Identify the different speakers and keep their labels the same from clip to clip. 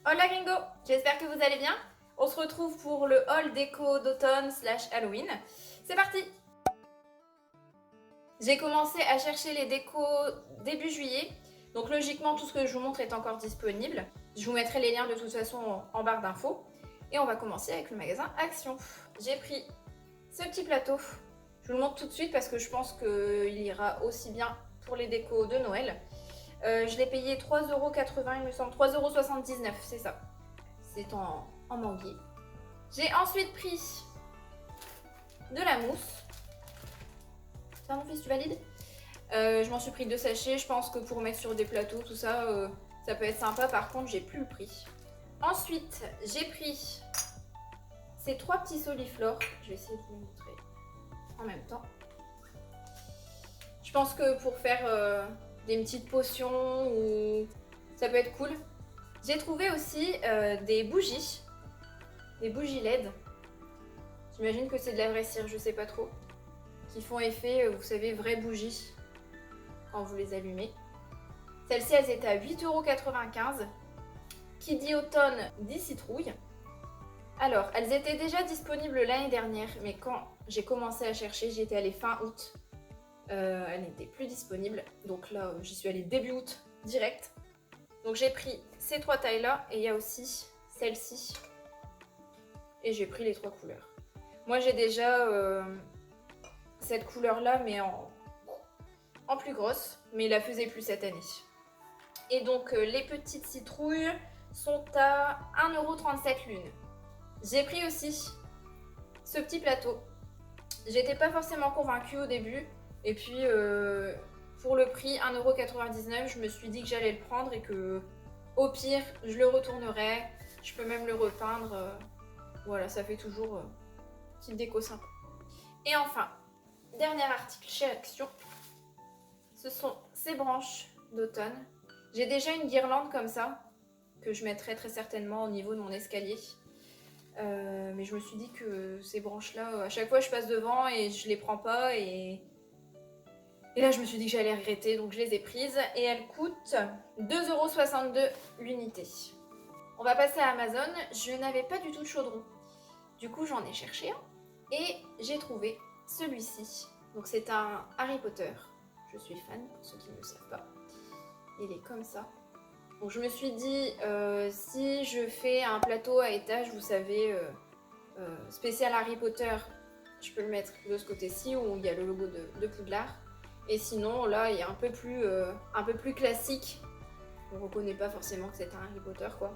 Speaker 1: Hola gringo, j'espère que vous allez bien. On se retrouve pour le haul déco d'automne / Halloween. C'est parti. J'ai commencé à chercher les décos début juillet. Donc logiquement tout ce que je vous montre est encore disponible. Je vous mettrai les liens de toute façon en barre d'infos. Et on va commencer avec le magasin Action. J'ai pris ce petit plateau. Je vous le montre tout de suite parce que je pense qu'il ira aussi bien pour les décos de Noël. Je l'ai payé 3,80€, il me semble, 3,79€, c'est ça. C'est en manguier. J'ai ensuite pris de la mousse. Ça, mon fils, tu valides? Je m'en suis pris 2 sachets. Je pense que pour mettre sur des plateaux, tout ça, ça peut être sympa. Par contre, j'ai plus le prix. Ensuite, j'ai pris ces 3 petits soliflores. Je vais essayer de vous les montrer en même temps. Je pense que pour faire des petites potions, ou ça peut être cool. J'ai trouvé aussi des bougies LED. J'imagine que c'est de la vraie cire, je sais pas trop. Qui font effet, vous savez, vraie bougie quand vous les allumez. Celles-ci, elles étaient à 8,95€. Qui dit automne dit citrouille. Alors, elles étaient déjà disponibles l'année dernière, mais quand j'ai commencé à chercher, j'y étais allée fin août. Elles n'étaient plus disponibles. Donc là, j'y suis allée début août, direct. Donc j'ai pris ces 3 tailles-là, et il y a aussi celle-ci. Et j'ai pris les 3 couleurs. Moi, j'ai déjà cette couleur-là, mais en plus grosse, mais il la faisait plus cette année. Et donc, les petites citrouilles sont à 1,37€ l'une. J'ai pris aussi ce petit plateau. J'étais pas forcément convaincue au début, et puis pour le prix 1,99€, je me suis dit que j'allais le prendre et que au pire, je le retournerais. Je peux même le repeindre. Voilà, ça fait toujours petite déco sympa. Et enfin, dernier article chez Action, ce sont ces branches d'automne. J'ai déjà une guirlande comme ça, que je mettrai très certainement au niveau de mon escalier. Mais je me suis dit que ces branches-là, à chaque fois je passe devant et je les prends pas. Et là je me suis dit que j'allais regretter, donc je les ai prises. Et elles coûtent 2,62€ l'unité. On va passer à Amazon. Je n'avais pas du tout de chaudron. Du coup j'en ai cherché un. Et j'ai trouvé celui-ci. Donc c'est un Harry Potter. Je suis fan, pour ceux qui ne le savent pas. Il est comme ça. Donc je me suis dit, si je fais un plateau à étage, vous savez, spécial Harry Potter, je peux le mettre de ce côté-ci où il y a le logo de Poudlard. Et sinon, là, il est un peu plus classique. On ne reconnaît pas forcément que c'est un Harry Potter, quoi.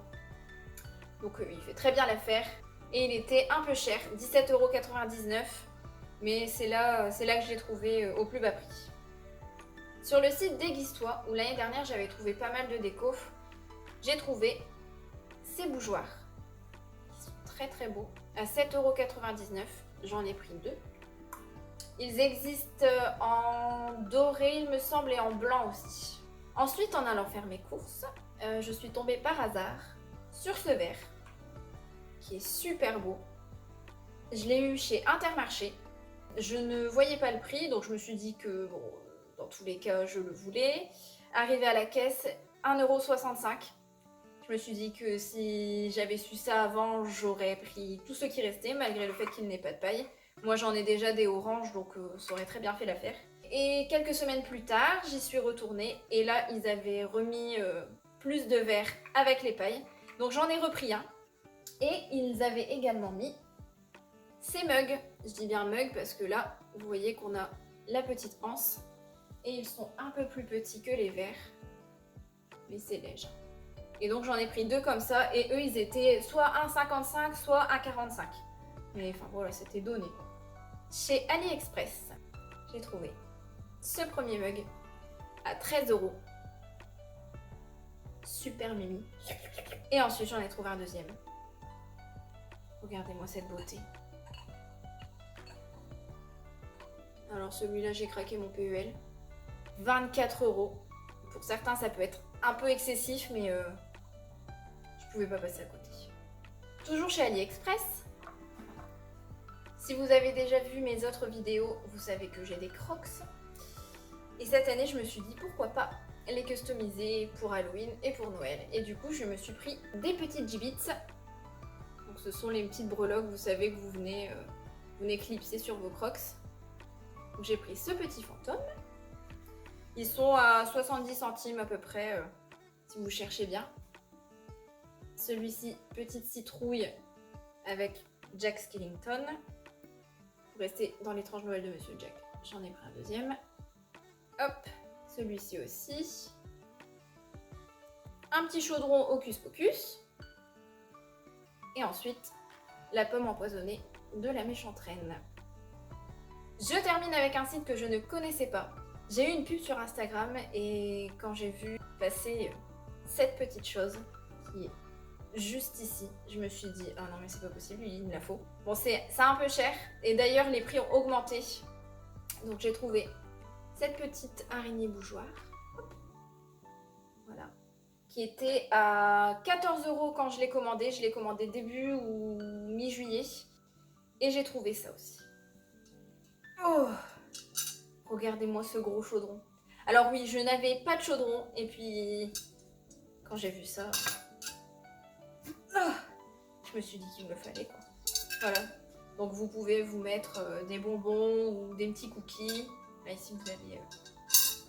Speaker 1: Donc il fait très bien l'affaire. Et il était un peu cher, 17,99€. Mais c'est là que je l'ai trouvé au plus bas prix. Sur le site Déguise-toi, où l'année dernière j'avais trouvé pas mal de déco, j'ai trouvé ces bougeoirs. Ils sont très très beaux. À 7,99€, j'en ai pris 2. Ils existent en doré, il me semble, et en blanc aussi. Ensuite, en allant faire mes courses, je suis tombée par hasard sur ce verre, qui est super beau. Je l'ai eu chez Intermarché. Je ne voyais pas le prix, donc je me suis dit que, bon, dans tous les cas, je le voulais. Arrivé à la caisse, 1,65€. Je me suis dit que si j'avais su ça avant, j'aurais pris tout ce qui restait, malgré le fait qu'il n'ait pas de paille. Moi, j'en ai déjà des oranges, donc ça aurait très bien fait l'affaire. Et quelques semaines plus tard, j'y suis retournée, et là, ils avaient remis plus de verre avec les pailles. Donc j'en ai repris un. Et ils avaient également mis ces mugs. Je dis bien mugs parce que là, vous voyez qu'on a la petite anse. Et ils sont un peu plus petits que les verres. Mais c'est léger. Et donc j'en ai pris 2 comme ça. Et eux, ils étaient soit 1,55, soit 1,45. Mais enfin voilà, c'était donné. Chez AliExpress, j'ai trouvé ce premier mug à 13€. Super mimi. Et ensuite, j'en ai trouvé un deuxième. Regardez-moi cette beauté. Alors celui-là, j'ai craqué mon PEL. 24€. Pour certains, ça peut être un peu excessif, mais je pouvais pas passer à côté. Toujours chez AliExpress. Si vous avez déjà vu mes autres vidéos, vous savez que j'ai des Crocs. Et cette année, je me suis dit pourquoi pas les customiser pour Halloween et pour Noël. Et du coup, je me suis pris des petites Jibbitz. Donc ce sont les petites breloques, vous savez, que vous venez clipser sur vos crocs. Donc j'ai pris ce petit fantôme. Ils sont à 70 centimes à peu près, si vous cherchez bien. Celui-ci, petite citrouille avec Jack Skellington. Pour rester dans l'étrange Noël de Monsieur Jack, j'en ai pris un deuxième. Hop, celui-ci aussi. Un petit chaudron Hocus Pocus. Et ensuite, la pomme empoisonnée de la méchante reine. Je termine avec un site que je ne connaissais pas. J'ai eu une pub sur Instagram et quand j'ai vu passer cette petite chose qui est juste ici, je me suis dit ah non mais c'est pas possible, il me la faut. Bon c'est un peu cher et d'ailleurs les prix ont augmenté. Donc j'ai trouvé cette petite araignée bougeoir. Voilà. Qui était à 14 € quand je l'ai commandé. Je l'ai commandé début ou mi-juillet. Et j'ai trouvé ça aussi. Oh! Regardez-moi ce gros chaudron. Alors oui, je n'avais pas de chaudron. Et puis, quand j'ai vu ça, je me suis dit qu'il me le fallait, quoi. Voilà. Donc vous pouvez vous mettre des bonbons ou des petits cookies. Là, ici, vous avez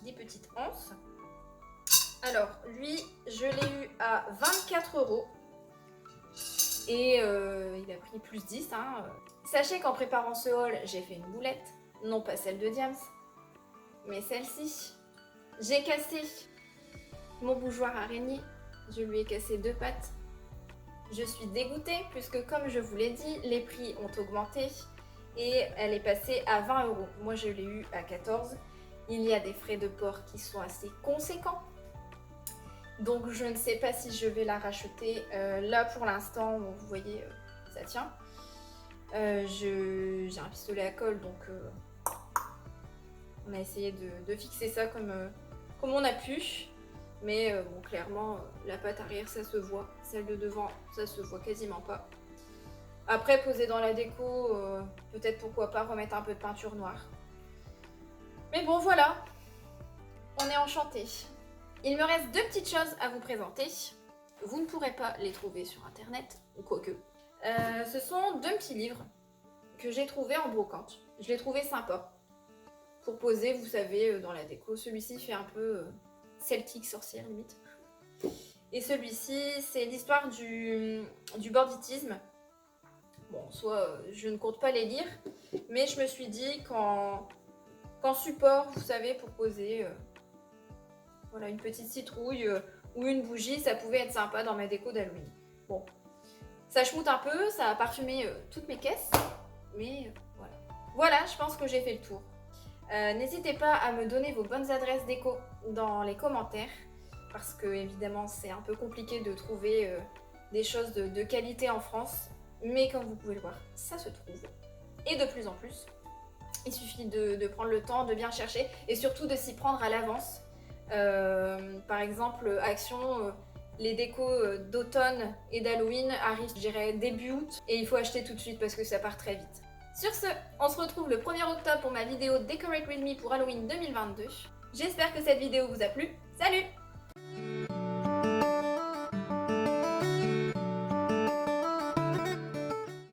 Speaker 1: des petites anses. Alors, lui, je l'ai eu à 24 €. Et il a pris plus 10. Hein. Sachez qu'en préparant ce haul, j'ai fait une boulette. Non pas celle de Diams, mais celle-ci. J'ai cassé mon bougeoir araignée. Je lui ai cassé 2 pattes. Je suis dégoûtée puisque, comme je vous l'ai dit, les prix ont augmenté. Et elle est passée à 20 €. Moi, je l'ai eu à 14 €. Il y a des frais de port qui sont assez conséquents. Donc je ne sais pas si je vais la racheter. Là pour l'instant, bon, vous voyez, ça tient. J'ai un pistolet à colle, donc on a essayé de fixer ça comme on a pu. Mais bon, clairement, la patte arrière, ça se voit. Celle de devant, ça se voit quasiment pas. Après, poser dans la déco, peut-être pourquoi pas remettre un peu de peinture noire. Mais bon, voilà. On est enchantés. Il me reste 2 petites choses à vous présenter. Vous ne pourrez pas les trouver sur internet, ou quoique. Ce sont 2 petits livres que j'ai trouvés en brocante. Je les trouvais sympas. Pour poser, vous savez, dans la déco. Celui-ci fait un peu celtique sorcière limite. Et celui-ci, c'est l'histoire du banditisme. Bon, soit je ne compte pas les lire, mais je me suis dit qu'en support, vous savez, pour poser... voilà, une petite citrouille ou une bougie, ça pouvait être sympa dans ma déco d'Halloween. Bon, ça schmoute un peu, ça a parfumé toutes mes caisses, mais voilà. Voilà, je pense que j'ai fait le tour. N'hésitez pas à me donner vos bonnes adresses déco dans les commentaires, parce que évidemment c'est un peu compliqué de trouver des choses de qualité en France, mais comme vous pouvez le voir, ça se trouve. Et de plus en plus, il suffit de prendre le temps, de bien chercher, et surtout de s'y prendre à l'avance. Par exemple, Action, les décos d'automne et d'Halloween arrivent, je dirais, début août, et il faut acheter tout de suite parce que ça part très vite. Sur ce, on se retrouve le 1er octobre pour ma vidéo Decorate With Me pour Halloween 2022. J'espère que cette vidéo vous a plu. Salut!